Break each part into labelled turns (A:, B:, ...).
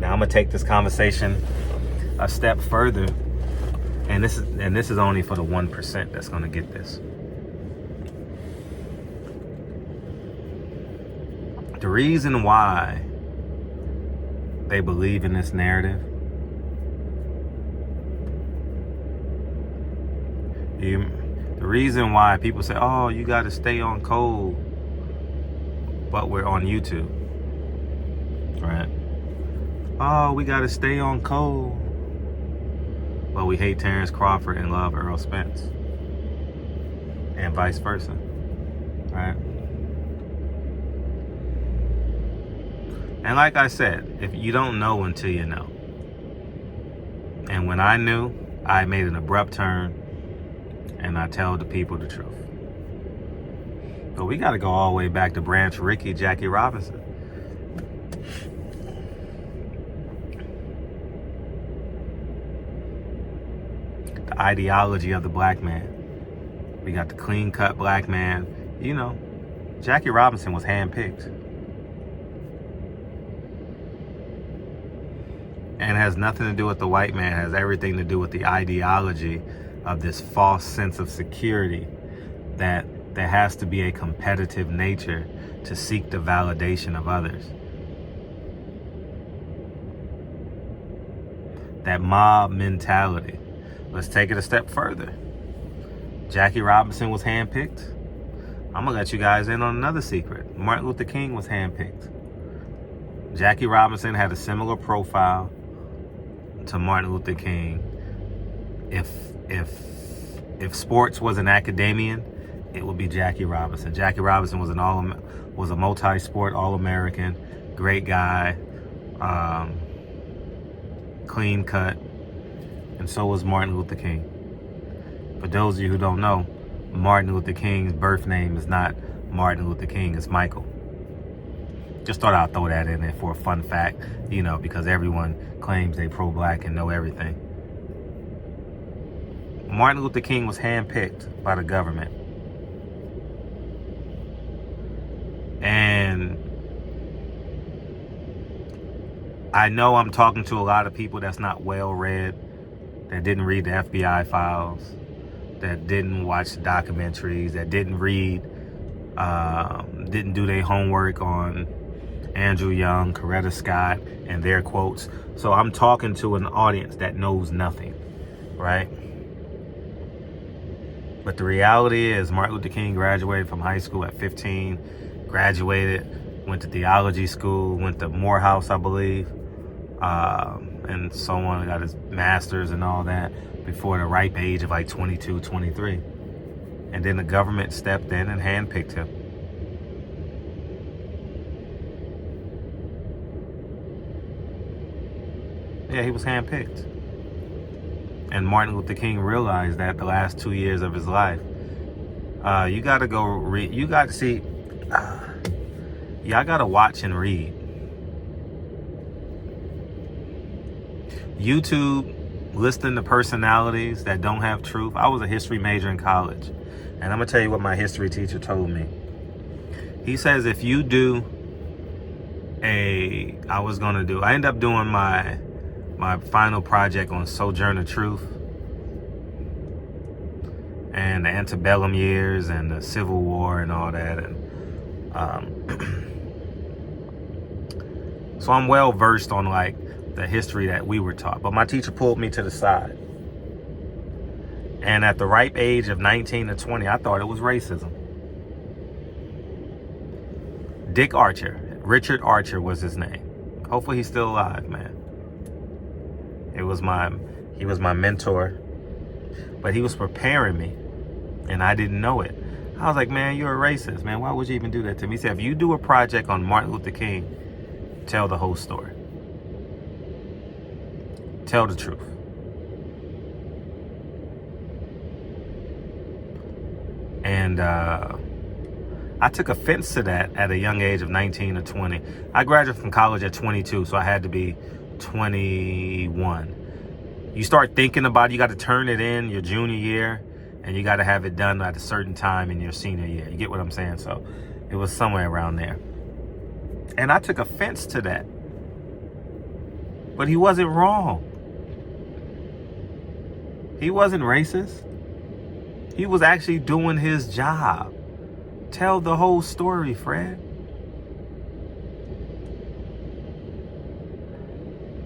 A: Now I'm gonna take this conversation a step further, and this is only for the 1% that's gonna get this. The reason why they believe in this narrative, the reason why people say, oh, you got to stay on code, but we're on YouTube, right? Oh, we got to stay on code, but we hate Terrence Crawford and love Earl Spence, and vice versa, right? And like I said, if you don't know until you know. And when I knew, I made an abrupt turn and I tell the people the truth. But we got to go all the way back to Branch Rickey, Jackie Robinson. The ideology of the black man. We got the clean-cut black man. You know, Jackie Robinson was handpicked. And has nothing to do with the white man. It has everything to do with the ideology of this false sense of security that there has to be a competitive nature to seek the validation of others. That mob mentality. Let's take it a step further. Jackie Robinson was handpicked. I'm gonna let you guys in on another secret. Martin Luther King was handpicked. Jackie Robinson had a similar profile to Martin Luther King. If sports was an academician, it would be Jackie Robinson. Jackie Robinson was a multi-sport All-American, great guy, clean cut, and so was Martin Luther King. For those of you who don't know, Martin Luther King's birth name is not Martin Luther King, it's Michael. Just thought I'd throw that in there for a fun fact, you know, because everyone claims they pro-black and know everything. Martin Luther King was handpicked by the government. And I know I'm talking to a lot of people that's not well-read, that didn't read the FBI files, that didn't watch the documentaries, that didn't read, didn't do their homework on Andrew Young, Coretta Scott, and their quotes. So I'm talking to an audience that knows nothing, right? But the reality is Martin Luther King graduated from high school at 15, graduated, went to theology school, went to Morehouse, I believe, and so on, got his master's and all that before the ripe age of like 22, 23. And then the government stepped in and handpicked him. Yeah, he was handpicked. And Martin Luther King realized that the last 2 years of his life. You got to go read. You got to see. Y'all got to watch and read. YouTube, listening to personalities that don't have truth. I was a history major in college. And I'm going to tell you what my history teacher told me. He says if you do I ended up doing my final project on Sojourner Truth and the antebellum years and the Civil War and all that. And so I'm well versed on like the history that we were taught. But my teacher pulled me to the side. And at the ripe age of 19 to 20, I thought it was racism. Dick Archer, Richard Archer was his name. Hopefully he's still alive, man. He was my mentor, but he was preparing me and I didn't know it. I was like, man, you're a racist, man. Why would you even do that to me? He said, if you do a project on Martin Luther King, tell the whole story. Tell the truth. And I took offense to that at a young age of 19 or 20. I graduated from college at 22, so I had to be 21. You start thinking about it, you got to turn it in your junior year, and you got to have it done at a certain time in your senior year. You get what I'm saying? So it was somewhere around there. And I took offense to that. But he wasn't wrong. He wasn't racist. He was actually doing his job. Tell the whole story, Fred.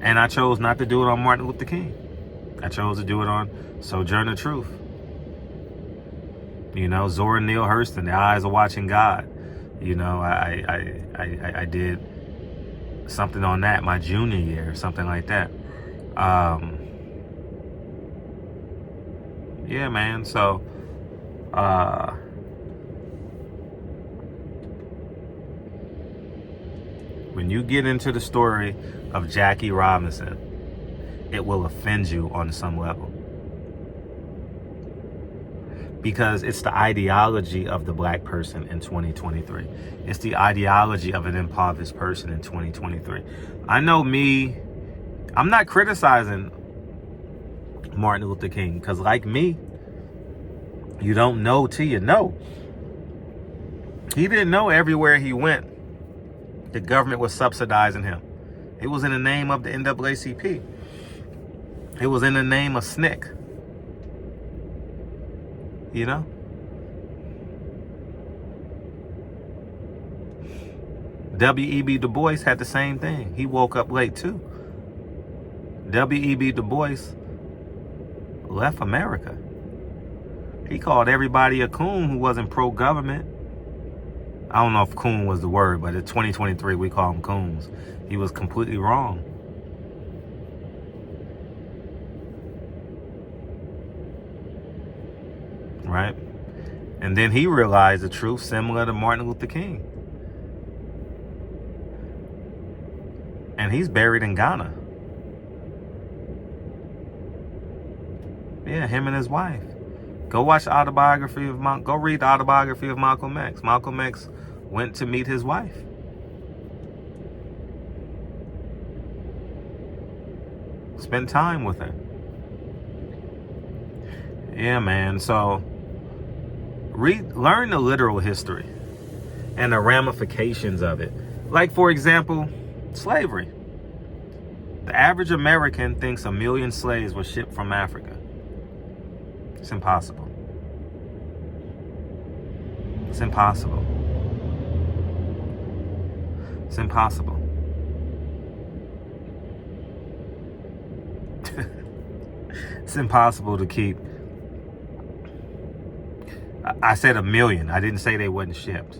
A: And I chose not to do it on Martin Luther King. I chose to do it on Sojourner Truth. You know, Zora Neale Hurston, The Eyes of Watching God. You know, I did something on that my junior year, something like that. Yeah, man. So, when you get into the story of Jackie Robinson, it will offend you on some level. Because it's the ideology of the black person in 2023. It's the ideology of an impoverished person in 2023. I know me, I'm not criticizing Martin Luther King, because like me, you don't know till you know. He didn't know everywhere he went, the government was subsidizing him. It was in the name of the NAACP. It was in the name of SNCC. You know? W.E.B. Du Bois had the same thing. He woke up late too. W.E.B. Du Bois left America. He called everybody a coon who wasn't pro-government. I don't know if coon was the word, but in 2023 we call them coons. He was completely wrong. Right? And then he realized the truth, similar to Martin Luther King. And he's buried in Ghana. Yeah, him and his wife. Go watch the autobiography of go read the autobiography of Malcolm X. Malcolm X went to meet his wife. Spend time with her. Yeah, man. So learn the literal history and the ramifications of it. Like, for example, slavery. The average American thinks 1 million slaves were shipped from Africa. It's impossible. It's impossible. It's impossible. It's impossible to keep. I said 1 million. I didn't say they wasn't shipped.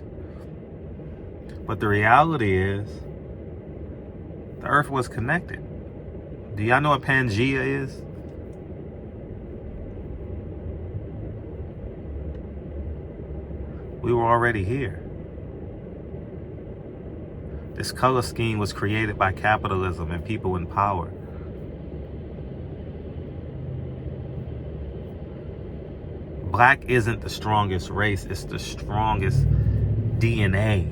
A: But the reality is, the earth was connected. Do y'all know what Pangea is? We were already here. This color scheme was created by capitalism and people in power. Black isn't the strongest race, it's the strongest DNA.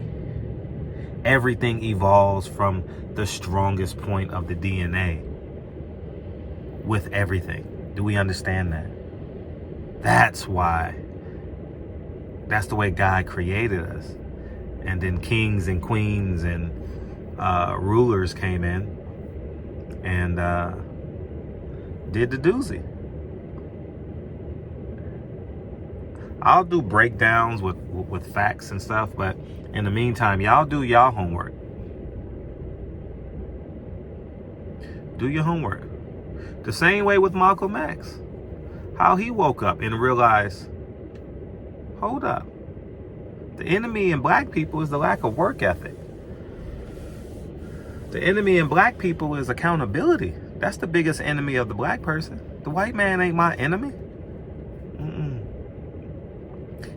A: Everything evolves from the strongest point of the DNA with everything. Do we understand that? That's why. That's the way God created us. And then kings and queens and rulers came in and did the doozy. I'll do breakdowns with facts and stuff, but in the meantime, y'all do y'all homework. Do your homework. The same way with Malcolm X. How he woke up and realized, hold up. The enemy in black people is the lack of work ethic. The enemy in black people is accountability. That's the biggest enemy of the black person. The white man ain't my enemy.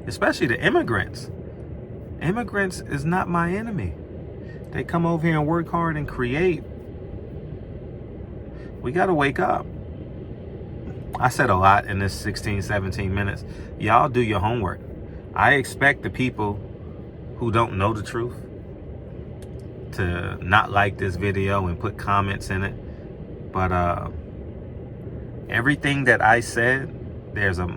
A: Especially the immigrants. Immigrants is not my enemy. They come over here and work hard and create. We got to wake up. I said a lot in this 16, 17 minutes. Y'all do your homework. I expect the people who don't know the truth to not like this video and put comments in it. But everything that I said, there's a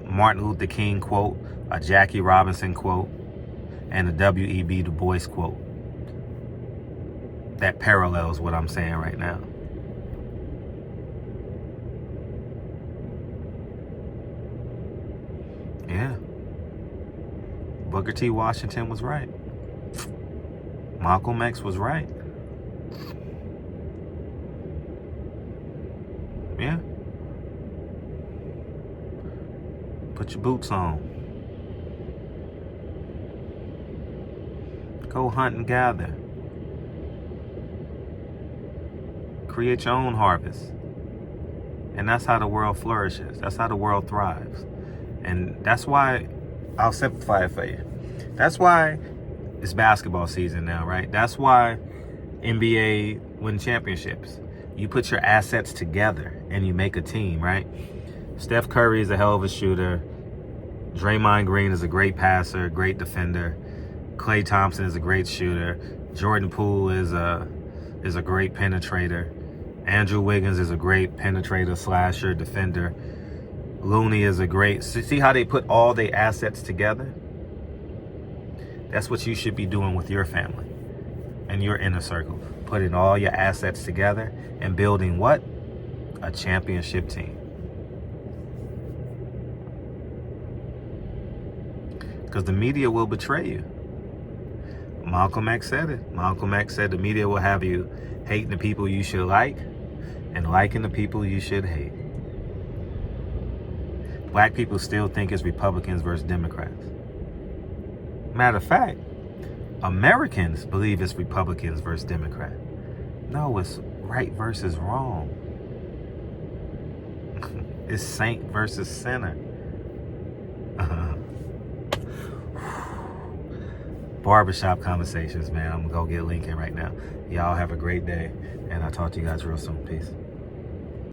A: Martin Luther King quote, a Jackie Robinson quote, and a W.E.B. Du Bois quote that parallels what I'm saying right now. Yeah. Booker T. Washington was right. Malcolm X was right. Yeah. Put your boots on. Go hunt and gather. Create your own harvest. And that's how the world flourishes. That's how the world thrives. And that's why, I'll simplify it for you. That's why it's basketball season now, right? That's why NBA win championships. You put your assets together and you make a team, right? Steph Curry is a hell of a shooter. Draymond Green is a great passer, great defender. Klay Thompson is a great shooter. Jordan Poole is a great penetrator. Andrew Wiggins is a great penetrator, slasher, defender. Looney is a great... See how they put all their assets together? That's what you should be doing with your family and your inner circle. Putting all your assets together and building what? A championship team. Because the media will betray you. Malcolm X said it. Malcolm X said the media will have you hating the people you should like and liking the people you should hate. Black people still think it's Republicans versus Democrats. Matter of fact, Americans believe it's Republicans versus Democrats. No, it's right versus wrong. It's saint versus sinner. Barbershop conversations, man. I'm gonna go get Lincoln right now. Y'all have a great day, and I'll talk to you guys real soon. Peace.